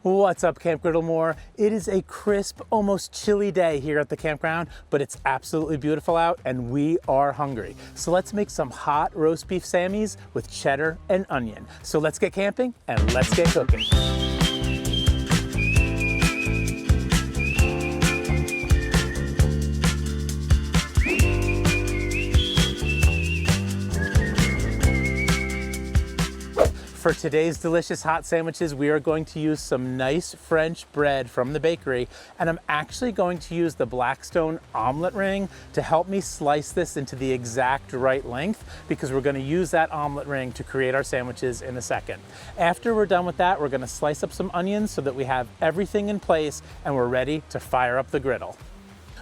What's up, Camp Griddle? It is a crisp, almost chilly day here at the campground, but it's absolutely beautiful out and we are hungry. So let's make some hot roast beef sammies with cheddar and onion. So let's get camping and let's get cooking. For today's delicious hot sandwiches, we are going to use some nice French bread from the bakery, and I'm actually going to use the Blackstone omelet ring to help me slice this into the exact right length, because we're going to use that omelet ring to create our sandwiches in a second. After we're done with that, we're going to slice up some onions so that we have everything in place and we're ready to fire up the griddle.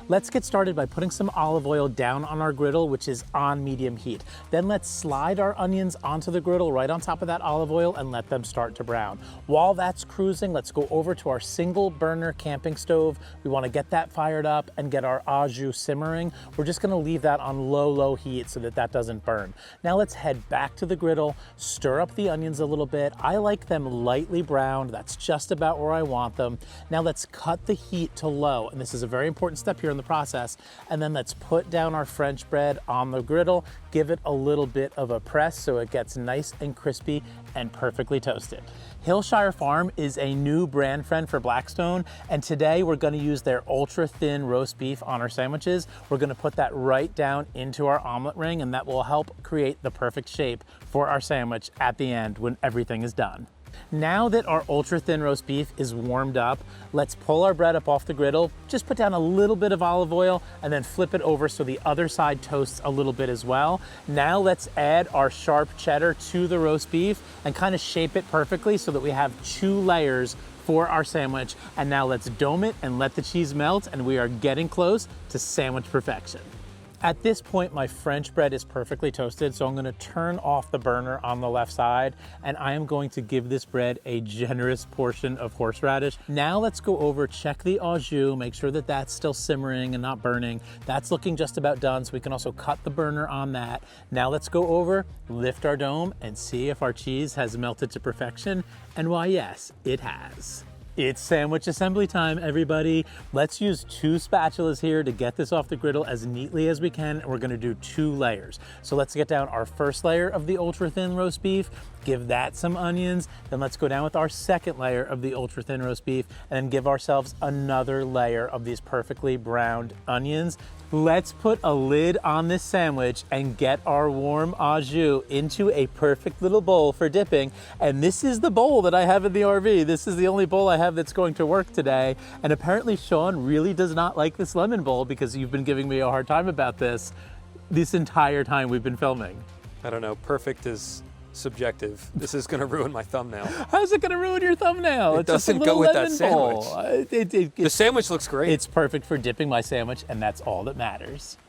Let's get started by putting some olive oil down on our griddle, which is on medium heat. Then let's slide our onions onto the griddle right on top of that olive oil and let them start to brown. While that's cruising, let's go over to our single burner camping stove. We want to get that fired up and get our au jus simmering. We're just going to leave that on low heat so that that doesn't burn. Now let's head back to the griddle, stir up the onions a little bit. I like them lightly browned. That's just about where I want them. Now let's cut the heat to low, and this is a very important step here in the process. And then let's put down our French bread on the griddle, give it a little bit of a press so it gets nice and crispy and perfectly toasted. Hillshire Farm is a new brand friend for Blackstone, and today we're going to use their ultra thin roast beef on our sandwiches. We're going to put that right down into our omelet ring, and that will help create the perfect shape for our sandwich at the end when everything is done. Now that our ultra thin roast beef is warmed up, let's pull our bread up off the griddle, just put down a little bit of olive oil and then flip it over so the other side toasts a little bit as well. Now let's add our sharp cheddar to the roast beef and kind of shape it perfectly so that we have 2 layers for our sandwich. And now let's dome it and let the cheese melt, and we are getting close to sandwich perfection. At this point, my French bread is perfectly toasted, so I'm going to turn off the burner on the left side, and I am going to give this bread a generous portion of horseradish. Now let's go over, check the au jus, make sure that that's still simmering and not burning. That's looking just about done, so we can also cut the burner on that. Now let's go over, lift our dome, and see if our cheese has melted to perfection, and why yes, it has. It's sandwich assembly time, everybody. Let's use 2 spatulas here to get this off the griddle as neatly as we can, and we're gonna do 2 layers. So let's get down our first layer of the ultra thin roast beef, give that some onions, then let's go down with our second layer of the ultra thin roast beef, and then give ourselves another layer of these perfectly browned onions. Let's put a lid on this sandwich and get our warm au jus into a perfect little bowl for dipping. And this is the bowl that I have in the RV. This is the only bowl I have that's going to work today. And apparently Sean really does not like this lemon bowl, because you've been giving me a hard time about this entire time we've been filming. I don't know, perfect is subjective. This is gonna ruin my thumbnail. How's it gonna ruin your thumbnail? It doesn't go with that sandwich. The sandwich looks great. It's perfect for dipping my sandwich, and that's all that matters.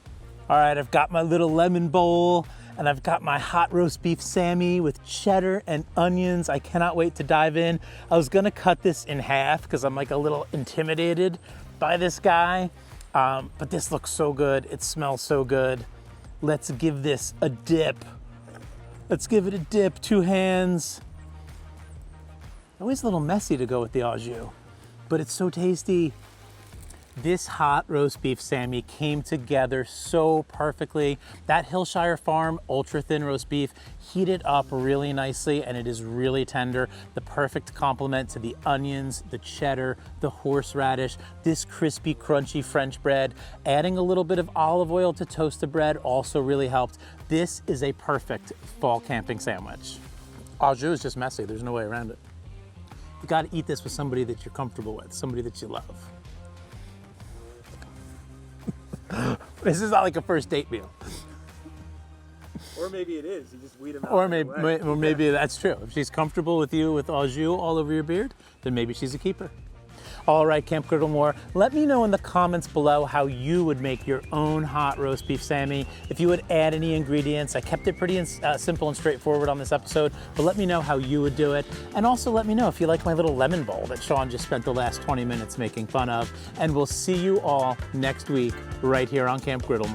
All right, I've got my little lemon bowl, and I've got my hot roast beef sammie with cheddar and onions. I cannot wait to dive in. I was gonna cut this in half because I'm like a little intimidated by this guy, but this looks so good. It smells so good. Let's give this a dip. Let's give it a dip, 2 hands. Always a little messy to go with the au jus, but it's so tasty. This hot roast beef sammie came together so perfectly. That Hillshire Farm ultra thin roast beef heated up really nicely, and it is really tender. The perfect complement to the onions, the cheddar, the horseradish, this crispy, crunchy French bread. Adding a little bit of olive oil to toast the bread also really helped. This is a perfect fall camping sandwich. Au jus is just messy, there's no way around it. You gotta eat this with somebody that you're comfortable with, somebody that you love. This is not like a first date meal. Or maybe it is. You just weed them out. Or maybe that's true. If she's comfortable with you with au jus all over your beard, then maybe she's a keeper. All right, Camp Griddle, let me know in the comments below how you would make your own hot roast beef sammie. If you would add any ingredients. I kept it pretty simple and straightforward on this episode, but let me know how you would do it. And also let me know if you like my little lemon bowl that Sean just spent the last 20 minutes making fun of. And we'll see you all next week right here on Camp Griddle.